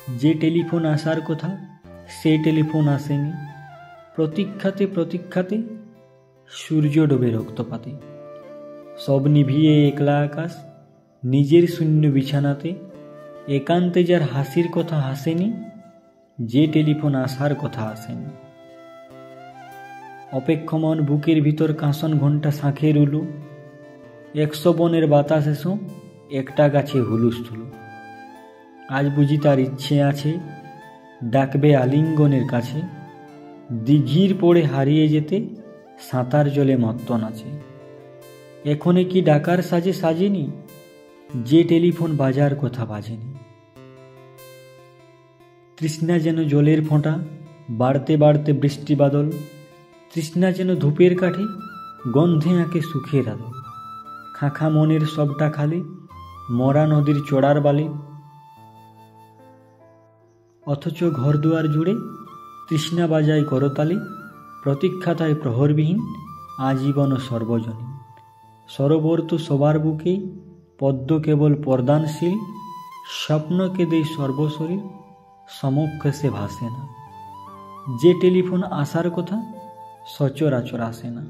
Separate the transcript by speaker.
Speaker 1: যে টেলিফোন আসার কথা সে টেলিফোন আসেনি। প্রতীক্ষাতে প্রতীক্ষাতে সূর্য ডোবে রক্তপাতে। সব নিভিয়ে একলা আকাশ, নিজের শূন্য বিছানাতে। একান্তে যার হাসির কথা হাসেনি, যে টেলিফোন আসার কথা আসেনি। অপেক্ষমান বুকের ভিতর কাঁসন ঘণ্টা শাঁখের উলু। 100 বনের বাতাস এসো, একটা গাছে হুলুস্থুলু। আজ বুঝি তার ইচ্ছে আছে, ডাকবে আলিঙ্গনের কাছে। দিঘির পড়ে হারিয়ে যেতে, সাঁতার জলে মত্ত নাচে। এখনে কি ডাকার সাজে সাজেনি, যে টেলিফোন বাজার কথা বাজেনি। তৃষ্ণা যেন জলের ফোঁটা, বাড়তে বাড়তে বৃষ্টি বাদল। তৃষ্ণা যেন ধূপের কাঠি, গন্ধে আঁকে সুখের আদল। খাঁখা মনের সবটা খালি, মরা নদীর চড়ার বালি। অথচ ঘরদুয়ার জুড়ে তৃষ্ণা বাজায় করতালি। প্রতীক্ষা তাই প্রহরবিহীন, আজীবন সর্বজনীন। সরোবর তো সবার বুকেই, পদ্ম কেবল পর্দানশীল। স্বপ্নকে দেই সর্বশরীর, সমক্ষে সে ভাসে না। যে টেলিফোন আসার কথা সচরাচর আসে না।